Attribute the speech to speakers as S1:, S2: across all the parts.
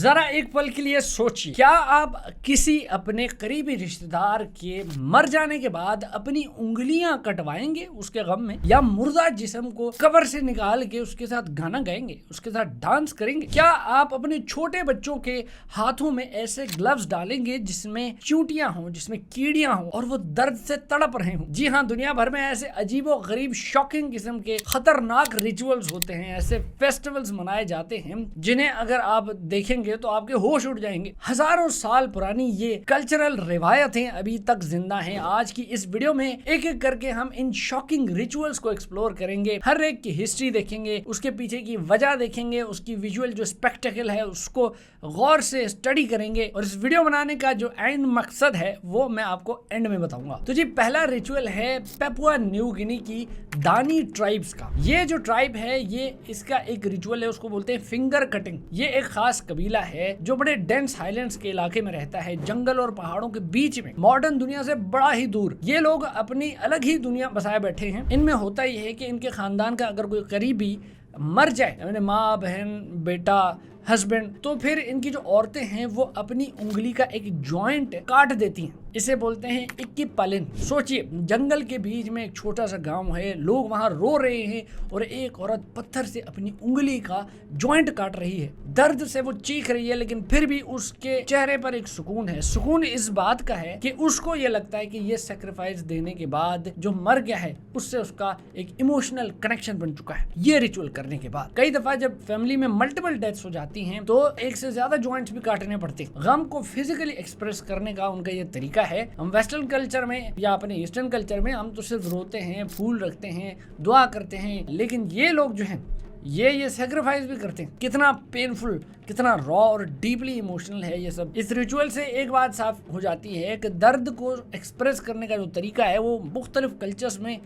S1: जरा एक पल के लिए सोचिए, क्या आप किसी अपने करीबी रिश्तेदार के मर जाने के बाद अपनी उंगलियां कटवाएंगे उसके गम में, या मुर्दा जिस्म को कब्र से निकाल के उसके साथ गाना गाएंगे, उसके साथ डांस करेंगे? क्या आप अपने छोटे बच्चों के हाथों में ऐसे ग्लव्स डालेंगे जिसमें चूंटियां हों, जिसमें कीड़ियां हों और वो दर्द से तड़प रहे हों? जी हाँ, दुनिया भर में ऐसे अजीबो गरीब शॉकिंग किस्म के खतरनाक रिचुअल्स होते हैं, ऐसे फेस्टिवल्स मनाए जाते हैं जिन्हें अगर आप देखेंगे तो आपके होश उड़ जाएंगे। हजारों साल पुरानी ये कल्चरल रिवायतें अभी तक जिंदा हैं। आज की इस वीडियो में एक एक करके हम इन शॉकिंग रिचुअल्स को एक्सप्लोर करेंगे, हर एक की हिस्ट्री देखेंगे, उसके पीछे की वजह देखेंगे, उसकी विजुअल जो स्पेक्टेकल है उसको गौर से स्टडी करेंगे और इस वीडियो बनाने का जो एंड मकसद है वो मैं आपको एंड में बताऊंगा। तो जी, पहला रिचुअल है पेपुआ न्यू गिनी की दानी ट्राइब्स का। ये जो ट्राइब है, ये इसका एक रिचुअल है, उसको बोलते हैं फिंगर कटिंग। ये एक खास कबीला है जो बड़े डेंस हाईलैंड्स के इलाके में रहता है, जंगल और पहाड़ों के बीच में, मॉडर्न दुनिया से बड़ा ही दूर। ये लोग अपनी अलग ही दुनिया बसाए बैठे हैं। इनमें होता ही है कि इनके खानदान का अगर कोई करीबी मर जाए, यानी माँ, बहन, बेटा, हस्बैंड, तो फिर इनकी जो औरतें हैं वो अपनी उंगली का एक जॉइंट काट देती हैं। इसे बोलते हैं इक्की पालिन। सोचिए, जंगल के बीच में एक छोटा सा गांव है, लोग वहां रो रहे हैं और एक औरत पत्थर से अपनी उंगली का जॉइंट काट रही है। दर्द से वो चीख रही है, लेकिन फिर भी उसके चेहरे पर एक सुकून है। सुकून इस बात का है कि उसको ये लगता है कि ये सेक्रीफाइस देने के बाद जो मर गया है उससे उसका एक इमोशनल कनेक्शन बन चुका है। ये रिचुअल करने के बाद कई दफा जब फैमिली में मल्टीपल डेथ्स हो जाती हैं तो एक से ज्यादा जॉइंट्स भी काटने पड़ते हैं। गम को फिजिकली एक्सप्रेस करने का उनका ये तरीका है। हम वेस्टर्न कल्चर में या अपने ईस्टर्न कल्चर में हम तो सिर्फ रोते हैं, फूल रखते हैं, दुआ करते हैं, लेकिन ये लोग जो हैं ये सेक्रीफाइस भी करते हैं। कितना पेनफुल, कितना रॉ और डीपली इमोशनल है ये सब। इस रिचुअल से एक बात साफ हो जाती है कि दर्द को एक्सप्रेस करने का जो तरीका है वो मुख्तलिफ कल्चर्स में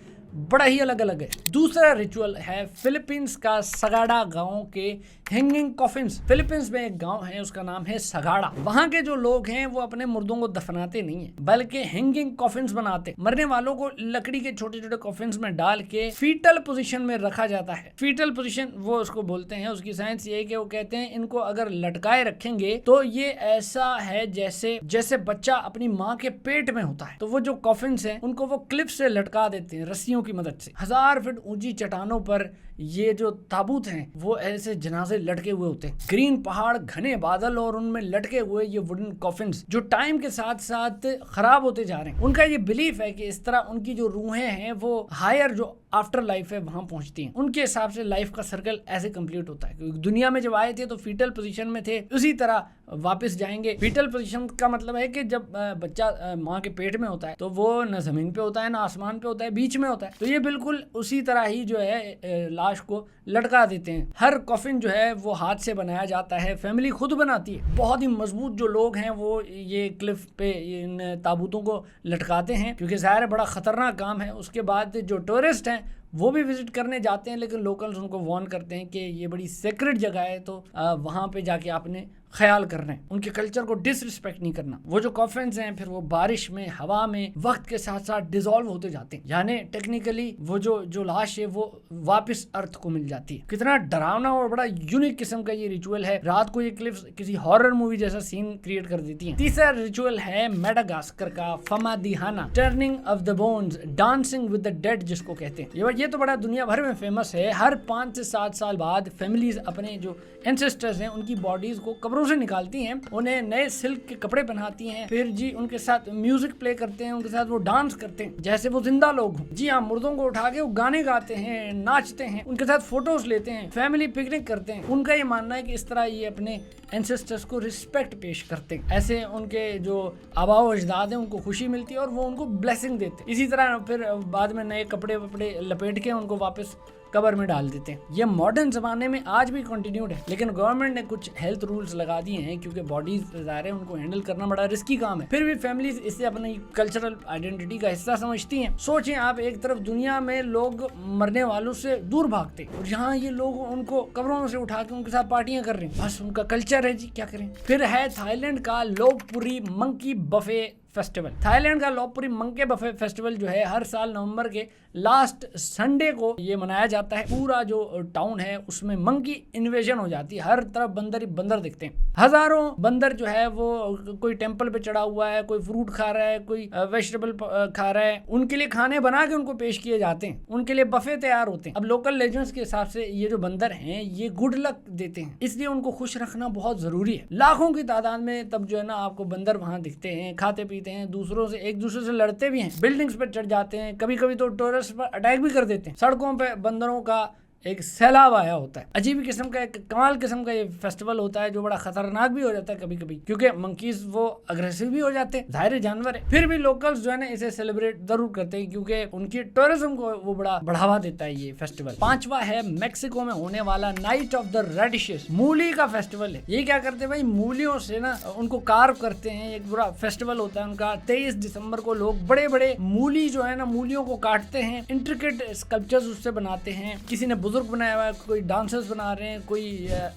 S1: बड़ा ही अलग अलग है। दूसरा रिचुअल है फिलीपींस का सगाड़ा गांव के हैंगिंग कॉफिन्स। फिलीपींस में एक गांव है, उसका नाम है सगाड़ा। वहां के जो लोग हैं वो अपने मुर्दों को दफनाते नहीं है, बल्कि हैंगिंग कॉफिन्स बनाते। मरने वालों को लकड़ी के छोटे छोटे कॉफिन्स में डाल के फीटल पोजीशन में रखा जाता है। फीटल पोजीशन वो उसको बोलते हैं, उसकी साइंस ये है कि वो कहते हैं इनको अगर लटकाए रखेंगे तो ये ऐसा है जैसे बच्चा अपनी माँ के पेट में होता है। तो वो जो कॉफिन्स हैं उनको वो क्लिप से लटका देते हैं, रस्सियों की मदद से। 1000 फीट ऊंची चट्टानों पर ये जो ताबूत हैं वो ऐसे जनाजे लटके हुए होते हैं। ग्रीन पहाड़, घने बादल और उनमें लटके हुए ये वुडन कॉफिन्स जो टाइम के साथ साथ खराब होते जा रहे हैं। उनका ये बिलीफ है कि इस तरह उनकी जो रूहें हैं वो हायर जो आफ्टर लाइफ है वहां पहुंचती हैं। उनके हिसाब से लाइफ का सर्कल ऐसे कंप्लीट होता है। क्योंकि दुनिया में जब आए थे तो फीटल पोजीशन में थे, उसी तरह वापस जाएंगे। फीटल पोजीशन का मतलब है कि जब बच्चा माँ के पेट में होता है तो वो न जमीन पे होता है, न आसमान पे होता है, बीच में होता है। तो ये बिल्कुल उसी तरह ही जो है लाश को लटका देते हैं। हर कॉफिन जो है वो हाथ से बनाया जाता है, फैमिली खुद बनाती है। बहुत ही मजबूत जो लोग हैं वो ये क्लिफ पे इन ताबूतों को लटकाते हैं, क्योंकि ज़ाहिर है बड़ा खतरनाक काम है। उसके बाद जो टूरिस्ट हैं वो भी विजिट करने जाते हैं, लेकिन लोकल्स उनको वार्न करते हैं कि ये बड़ी सेक्रेट जगह है, तो वहाँ पे जाके आपने ख्याल करना है, उनके कल्चर को डिसरिस्पेक्ट नहीं करना। वो जो कॉफिन्स हैं फिर वो बारिश में, हवा में वक्त के साथ साथ डिसॉल्व होते जाते हैं, यानी टेक्निकली वो जो लाश है वो वापस अर्थ को मिल जाती है। कितना डरावना और बड़ा यूनिक किस्म का ये रिचुअल है। रात को ये क्लिप्स किसी हॉरर मूवी जैसा सीन क्रिएट कर देती हैं। तीसरा रिचुअल है मेडागास्कर का Famadihana, turning off the bones, dancing with the dead जिसको कहते हैं। ये तो बड़ा दुनिया भर में फेमस है। हर 5 से 7 साल बाद फैमिलीज अपने जो एंसेस्टर्स हैं उनकी बॉडीज को कब्रों से निकालती हैं, उन्हें नए सिल्क के कपड़े पहनाती हैं, फिर जी उनके साथ म्यूजिक प्ले करते हैं, उनके साथ वो डांस करते हैं जैसे वो जिंदा लोग हों। जी हाँ, मुर्दों को उठा के वो गाने गाते हैं, नाचते हैं, उनके साथ फोटोज लेते हैं, फैमिली पिकनिक करते हैं। उनका ये मानना है कि इस तरह ये अपने एंसेस्टर्स को रिस्पेक्ट पेश करते हैं। ऐसे उनके जो आबा व अजदाद हैं उनको खुशी मिलती है और वो उनको ब्लेसिंग देते हैं। इसी तरह फिर बाद में नए कपड़े वपड़े लपेट के उनको वापस कबर में डाल देते हैं। ये मॉडर्न जमाने में आज भी कंटिन्यूड है, लेकिन गवर्नमेंट ने कुछ हेल्थ रूल्स लगा दिए हैं क्योंकि बॉडीज ज़ाहिर है उनको हैंडल करना बड़ा रिस्की काम है। फिर भी फैमिलीज इसे अपनी कल्चरल आइडेंटिटी का हिस्सा समझती हैं। सोचें आप, एक तरफ दुनिया में लोग मरने वालों से दूर भागते और यहाँ ये लोग उनको कब्रों से उठा के उनके साथ पार्टियां कर रहे हैं। बस उनका कल्चर है जी, क्या करें। फिर है थाईलैंड का लोकपुरी मंकी बफे फेस्टिवल। थाईलैंड का लोकप्रिय मंके बफे फेस्टिवल जो है हर साल नवंबर के लास्ट संडे को ये मनाया जाता है। पूरा जो टाउन है उसमें मंकी इन्वेजन हो जाती है, हर तरफ बंदर ही बंदर दिखते हैं। हजारों बंदर जो है वो कोई टेंपल पे चढ़ा हुआ है, कोई फ्रूट खा रहा है, कोई वेजिटेबल खा रहा है, उनके लिए खाने बना के उनको पेश किए जाते हैं, उनके लिए बफे तैयार होते हैं। अब लोकल लेजेंड्स के हिसाब से ये जो बंदर हैं ये गुड लक देते हैं, इसलिए उनको खुश रखना बहुत जरूरी है। लाखों की तादाद में तब जो है ना आपको बंदर वहां दिखते हैं, खाते पीते हैं, एक दूसरे से लड़ते भी हैं, बिल्डिंग्स पर चढ़ जाते हैं, कभी कभी तो टूरिस्ट पर अटैक भी कर देते हैं। सड़कों पे बंदरों का एक सैलाब आया होता है। अजीब किस्म का एक कमाल किस्म का ये फेस्टिवल होता है जो बड़ा खतरनाक भी हो जाता है कभी कभी, क्योंकि मंकीज वो अग्रेसिव भी हो जाते हैं, जाहिर जानवर है। फिर भी लोकल्स जो है ना इसे सेलिब्रेट जरूर करते हैं क्योंकि उनकी टूरिज्म को वो बड़ा बढ़ावा देता है ये फेस्टिवल। पांचवा है मेक्सिको में होने वाला नाइट ऑफ द रेडिशेस, मूली का फेस्टिवल है। ये क्या करते हैं भाई, मूलियों से ना उनको कार्व करते हैं, एक बुरा फेस्टिवल होता है उनका। 23 दिसंबर को लोग बड़े बड़े मूली जो है ना मूलियों को काटते हैं, इंट्रिकेट स्कल्पचर्स उससे बनाते हैं। किसी ने बनाया हुआ है, कोई डांसर्स बना रहे हैं, कोई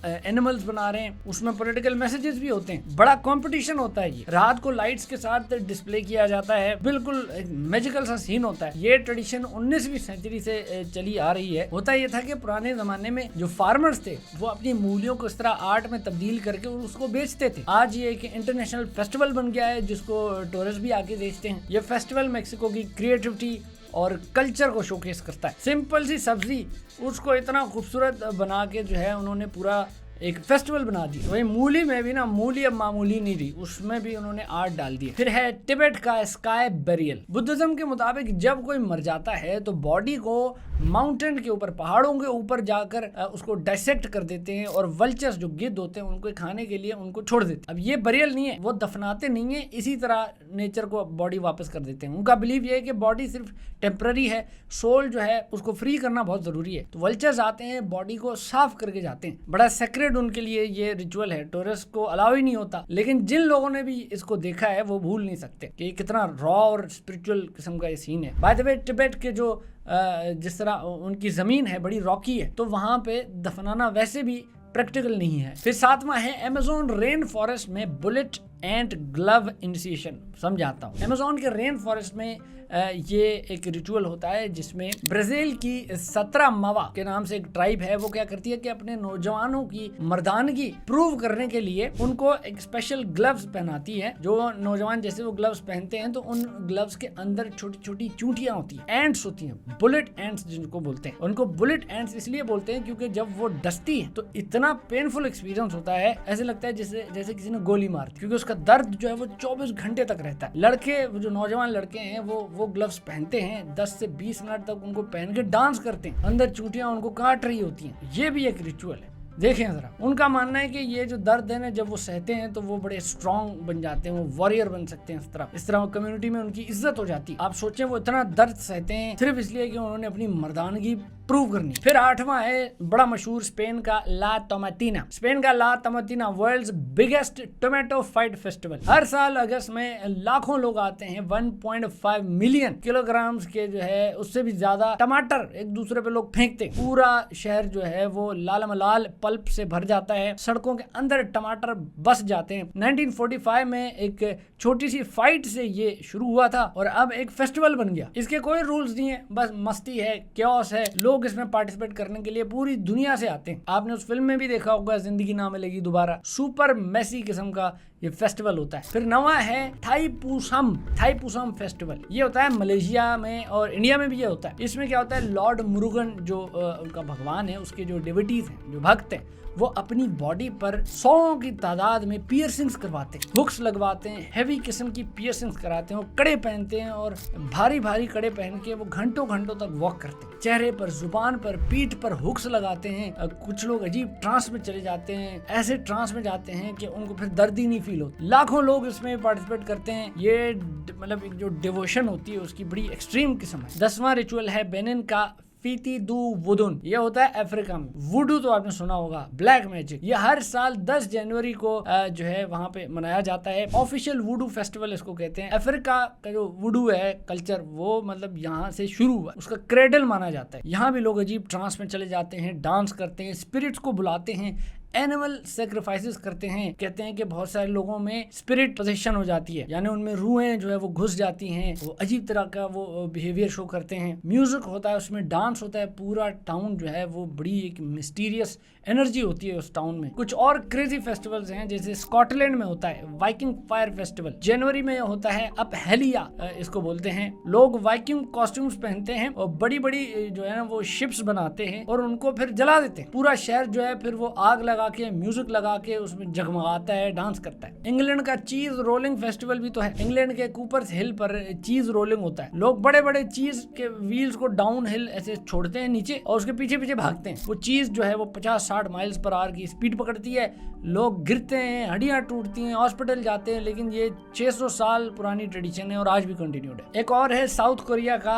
S1: एनिमल्स बना रहे हैं, उसमें पॉलिटिकल मैसेजेस भी होते हैं। बड़ा कंपटीशन होता है ये, रात को लाइट्स के साथ डिस्प्ले किया जाता है, बिल्कुल मैजिकल सा सीन होता है। ये ट्रेडिशन 19वीं सेंचुरी से चली आ रही है। होता ये था कि पुराने जमाने में जो फार्मर्स थे वो अपनी मूलियों को इस तरह आर्ट में तब्दील करके उसको बेचते थे। आज ये एक इंटरनेशनल फेस्टिवल बन गया है जिसको टूरिस्ट भी आके देखते हैं। ये फेस्टिवल मेक्सिको की क्रिएटिविटी और कल्चर को शोकेस करता है। सिंपल सी सब्जी उसको इतना खूबसूरत बना के जो है उन्होंने पूरा एक फेस्टिवल बना दी। वही मूली में भी ना, मूली अब मामूली नहीं रही, उसमें भी उन्होंने आर्ट डाल दिया। फिर है तिब्बत का स्काई बेरियल। बुद्धिज्म के मुताबिक जब कोई मर जाता है तो बॉडी को माउंटेन के ऊपर, पहाड़ों के ऊपर जाकर उसको डाइसेक्ट कर देते हैं और वल्चर्स जो गिद्ध होते हैं उनको खाने के लिए उनको छोड़ देते हैं। अब ये बेरियल नहीं है, वो दफनाते नहीं है, इसी तरह नेचर को बॉडी वापस कर देते हैं। उनका बिलीव ये है कि बॉडी सिर्फ टेम्पररी है, सोल जो है उसको फ्री करना बहुत जरूरी है। तो वल्चर्स आते हैं, बॉडी को साफ करके जाते हैं। बड़ा सेक्रेट उनके लिए ये रिचुअल है, टूरिस्ट को अलाउ ही नहीं होता। लेकिन जिन लोगों ने भी इसको देखा है वो भूल नहीं सकते कि कितना रॉ और स्पिरिचुअल किस्म का ये सीन है। बाय द वे तिब्बत के जो जिस तरह उनकी जमीन है बड़ी रॉकी है, तो वहां पे दफनाना वैसे भी प्रैक्टिकल नहीं है। फिर सातवां है अमेज़न रेन फॉरेस्ट में बुलेट एंड ग्लव इनिशिएशन। समझाता हूँ। अमेज़न के रेन फॉरेस्ट में ये एक रिचुअल होता है जिसमें ब्राजील की 17 मवा के नाम से एक ट्राइब है, वो क्या करती है कि अपने नौजवानों की मर्दानगी प्रूव करने के लिए उनको एक स्पेशल ग्लव्स पहनाती है। जो नौजवान जैसे वो ग्लव्स पहनते हैं तो उन ग्लव्स के अंदर छोटी छोटी चूंटियां होती हैं, एंट्स होती हैं, बुलेट एंट्स जिनको बोलते हैं। उनको बुलेट एंट्स इसलिए बोलते हैं क्योंकि जब वो डसती है तो इतना पेनफुल एक्सपीरियंस होता है, ऐसे लगता है जैसे किसी ने गोली मार दी, क्योंकि उसका दर्द जो है वो 24 घंटे तक रहता है। लड़के, जो नौजवान लड़के हैं वो ग्लव्स पहनते हैं, 10 से 20 मिनट तक उनको पहन के डांस करते हैं, अंदर चूंटियां उनको काट रही होती हैं। ये भी एक रिचुअल है। देखें जरा, उनका मानना है कि ये जो दर्द है ना, जब वो सहते हैं तो वो बड़े स्ट्रॉन्ग बन जाते हैं, वो वॉरियर बन सकते हैं। इस तरह कम्युनिटी में उनकी इज्जत हो जाती है। आप सोचें वो इतना दर्द सहते हैं सिर्फ इसलिए कि उन्होंने अपनी मर्दानगी प्रूव करनी। फिर आठवां है बड़ा मशहूर स्पेन का ला टोमेटिना। स्पेन का La Tomatina world's biggest tomato fight festival. हर साल अगस्त में लाखों लोग आते हैं, 1.5 मिलियन किलोग्राम के जो है उससे भी ज्यादा टमाटर एक दूसरे पे लोग फेंकते। पूरा शहर जो है वो लाल पल्प से भर जाता है, सड़कों के अंदर टमाटर बस जाते हैं। 1945 में एक छोटी सी फाइट से ये शुरू हुआ था और अब एक फेस्टिवल बन गया। इसके कोई रूल्स नहीं है, बस मस्ती है, क्योस है, लोग इसमें पार्टिसिपेट करने के लिए पूरी दुनिया से आते हैं। आपने उस फिल्म में भी देखा होगा, जिंदगी ना मिलेगी दोबारा। सुपर मेसी किस्म का ये फेस्टिवल होता है। फिर नवा है थाईपुसम फेस्टिवल। ये होता है मलेशिया में और इंडिया में भी ये होता है। इसमें क्या होता है, लॉर्ड मुरुगन जो उनका भगवान है, उसके जो डिविटीज हैं, जो भक्त हैं, वो अपनी बॉडी पर 100 की तादाद में पियर्सिंग्स करवाते हैं, हुक्स लगवाते हैं, हेवी किस्म की पियर्सिंग्स कराते हैं, वो कड़े पहनते हैं और भारी कड़े पहन के वो घंटों तक वॉक करते हैं। चेहरे पर, जुबान पर, पीठ पर हुक्स लगाते हैं। कुछ लोग अजीब ट्रांस में चले जाते हैं, ऐसे ट्रांस में जाते हैं कि उनको फिर दर्द ही नहीं फील होता। लाखों लोग इसमें पार्टिसिपेट करते हैं। ये मतलब एक जो डिवोशन होती है उसकी बड़ी एक्सट्रीम किस्म है। 10वां रिचुअल है बेनिन का फीती दू वुडुन। ये होता है अफ्रीका में। वुडू तो आपने सुना होगा, ब्लैक मैजिक। ये हर साल 10 जनवरी को जो है वहां पे मनाया जाता है। ऑफिशियल वुडू फेस्टिवल इसको कहते हैं। अफ्रीका का जो वुडू है कल्चर, वो मतलब यहाँ से शुरू हुआ, उसका क्रेडल माना जाता है। यहाँ भी लोग अजीब ट्रांस में चले जाते हैं, डांस करते हैं, स्पिरिट्स को बुलाते हैं, एनिमल सेक्रीफाइसेस करते हैं। कहते हैं कि बहुत सारे लोगों में स्पिरिट पोजेशन हो जाती है, यानी उनमें रूहें जो है वो घुस जाती हैं, वो अजीब तरह का वो बिहेवियर शो करते हैं। म्यूजिक होता है, उसमें डांस होता है, पूरा टाउन जो है वो बड़ी एक मिस्टीरियस एनर्जी होती है उस टाउन में। कुछ और क्रेजी फेस्टिवल्स हैं, जैसे स्कॉटलैंड में होता है वाइकिंग फायर फेस्टिवल, जनवरी में होता है अपहेलिया इसको बोलते हैं। लोग वाइकिंग कॉस्ट्यूम्स पहनते हैं और बड़ी बड़ी जो है ना वो शिप्स बनाते हैं और उनको फिर जला देते हैं। पूरा शहर जो है फिर वो आग लगा के म्यूजिक लगा के उसमें जगमगाता है, डांस करता है। इंग्लैंड का चीज रोलिंग फेस्टिवल भी तो है। इंग्लैंड के कूपर्स हिल पर चीज रोलिंग होता है। लोग बड़े बड़े चीज के व्हील्स को डाउन हिल ऐसे छोड़ते हैं नीचे और उसके पीछे पीछे भागते हैं। वो चीज जो है वो 50-60 माइल्स पर आवर की स्पीड पकड़ती है। लोग गिरते हैं, हड्डियां टूटती हैं, हॉस्पिटल जाते हैं, लेकिन ये 600 साल पुरानी ट्रेडिशन है और आज भी कंटिन्यूड है। एक और है साउथ कोरिया का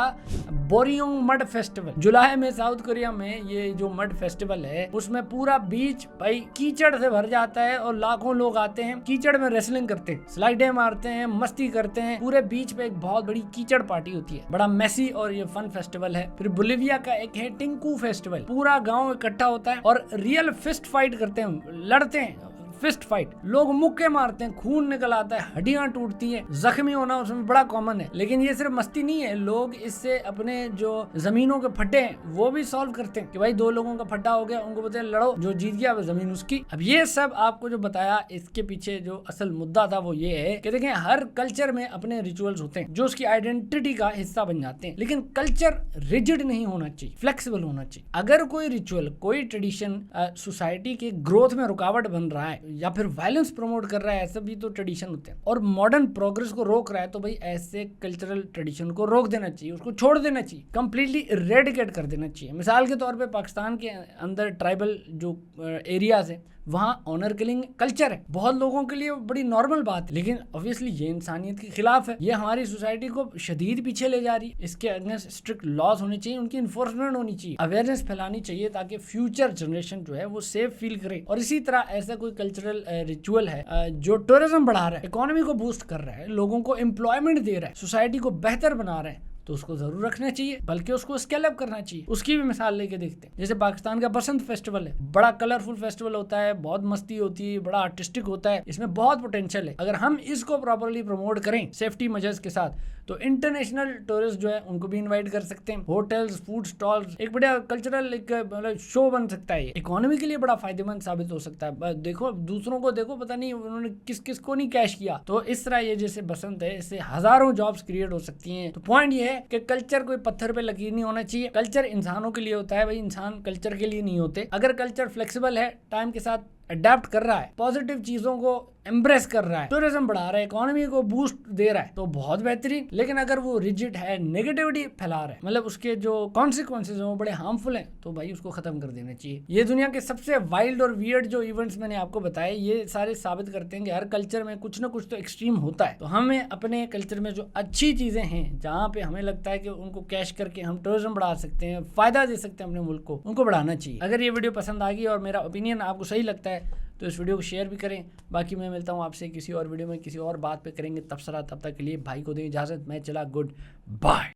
S1: बोरियोंग मड फेस्टिवल। जुलाई में साउथ कोरिया में ये जो मड फेस्टिवल है उसमें पूरा बीच भाई कीचड़ से भर जाता है और लाखों लोग आते हैं, कीचड़ में रेसलिंग करते हैं, स्लाइडें मारते हैं, मस्ती करते हैं। पूरे बीच पे एक बहुत बड़ी कीचड़ पार्टी होती है, बड़ा मेसी और ये फन फेस्टिवल है। फिर बोलिविया का एक है टिंकू फेस्टिवल। पूरा गांव इकट्ठा होता है और रियल फिस्ट फाइट करते हैं, लड़ते हैं, फिस्ट फाइट। लोग मुक्के मारते हैं, खून निकल आता है, हड्डियां टूटती हैं, जख्मी होना उसमें बड़ा कॉमन है। लेकिन ये सिर्फ मस्ती नहीं है, लोग इससे अपने जो जमीनों के फट्टे हैं वो भी सॉल्व करते हैं कि भाई 2 लोगों का फट्टा हो गया, उनको बताए लड़ो, जो जीत गया वो जमीन उसकी। अब ये सब आपको जो बताया, इसके पीछे जो असल मुद्दा था वो ये है कि देखें हर कल्चर में अपने रिचुअल्स होते हैं जो उसकी आइडेंटिटी का हिस्सा बन जाते हैं, लेकिन कल्चर रिजिड नहीं होना चाहिए, फ्लेक्सिबल होना चाहिए। अगर कोई रिचुअल, कोई ट्रेडिशन सोसाइटी के ग्रोथ में रुकावट बन रहा है या फिर वायलेंस प्रमोट कर रहा है, ऐसे भी तो ट्रेडिशन होते हैं, और मॉडर्न प्रोग्रेस को रोक रहा है, तो भाई ऐसे कल्चरल ट्रेडिशन को रोक देना चाहिए, उसको छोड़ देना चाहिए, कंप्लीटली इरेडिकेट कर देना चाहिए। मिसाल के तौर पे पाकिस्तान के अंदर ट्राइबल जो एरियाज है वहाँ ऑनर किलिंग कल्चर है, बहुत लोगों के लिए बड़ी नॉर्मल बात है, लेकिन ऑब्वियसली ये इंसानियत के खिलाफ है। ये हमारी सोसाइटी को शदीद पीछे ले जा रही है। इसके अगेंस्ट स्ट्रिक्ट लॉज होने चाहिए, उनकी इन्फोर्समेंट होनी चाहिए, अवेयरनेस फैलानी चाहिए ताकि फ्यूचर जनरेशन जो है वो सेफ फील करे। और इसी तरह ऐसा कोई कल्चरल रिचुअल है जो टूरिज्म बढ़ा रहा है, इकोनॉमी को बूस्ट कर रहा है, लोगों को एम्प्लॉयमेंट दे रहा है, सोसाइटी को बेहतर बना रहा है, तो उसको जरूर रखना चाहिए, बल्कि उसको स्केल अप करना चाहिए। उसकी भी मिसाल लेके देखते हैं। जैसे पाकिस्तान का बसंत फेस्टिवल है, बड़ा कलरफुल फेस्टिवल होता है, बहुत मस्ती होती है, बड़ा आर्टिस्टिक होता है, इसमें बहुत पोटेंशियल है। अगर हम इसको प्रॉपर्ली प्रमोट करें सेफ्टी मेजर्स के साथ, तो इंटरनेशनल टूरिस्ट जो है उनको भी इनवाइट कर सकते हैं। होटल्स, फूड स्टॉल्स, एक बढ़िया कल्चरल एक मतलब शो बन सकता है। इकोनॉमी के लिए बड़ा फायदेमंद साबित हो सकता है। देखो दूसरों को देखो, पता नहीं उन्होंने किस किस को नहीं कैश किया। तो इस तरह ये जैसे बसंत है, इससे हजारों जॉब्स क्रिएट हो सकती हैं। तो पॉइंट ये है कि कल्चर कोई पत्थर पे लकीर नहीं होना चाहिए। कल्चर इंसानों के लिए होता है भाई, इंसान कल्चर के लिए नहीं होते। अगर कल्चर फ्लेक्सिबल है, टाइम के साथ अडेप्ट कर रहा है, पॉजिटिव चीजों को एम्ब्रेस कर रहा है, टूरिज्म बढ़ा रहा है, इकोनॉमी को बूस्ट दे रहा है, तो बहुत बेहतरीन। लेकिन अगर वो रिजिड है, नेगेटिविटी फैला रहा है, मतलब उसके जो कॉन्सिक्वेंसेज हैं वो बड़े हार्मफुल हैं, तो भाई उसको खत्म कर देना चाहिए। ये दुनिया के सबसे वाइल्ड और वियर्ड जो इवेंट्स मैंने आपको बताए, ये सारे साबित करते हैं कि हर कल्चर में कुछ ना कुछ तो एक्सट्रीम होता है। तो हमें अपने कल्चर में जो अच्छी चीजें हैं, जहाँ पे हमें लगता है कि उनको कैश करके हम टूरिज्म बढ़ा सकते हैं, फायदा दे सकते हैं अपने मुल्क को, उनको बढ़ाना चाहिए। अगर ये वीडियो पसंद आ गई और मेरा ओपिनियन आपको सही लगता है तो इस वीडियो को शेयर भी करें। बाकी मैं मिलता हूँ आपसे किसी और वीडियो में, किसी और बात पे करेंगे। तब तक के लिए भाई को दें इजाज़त, मैं चला, गुड बाय।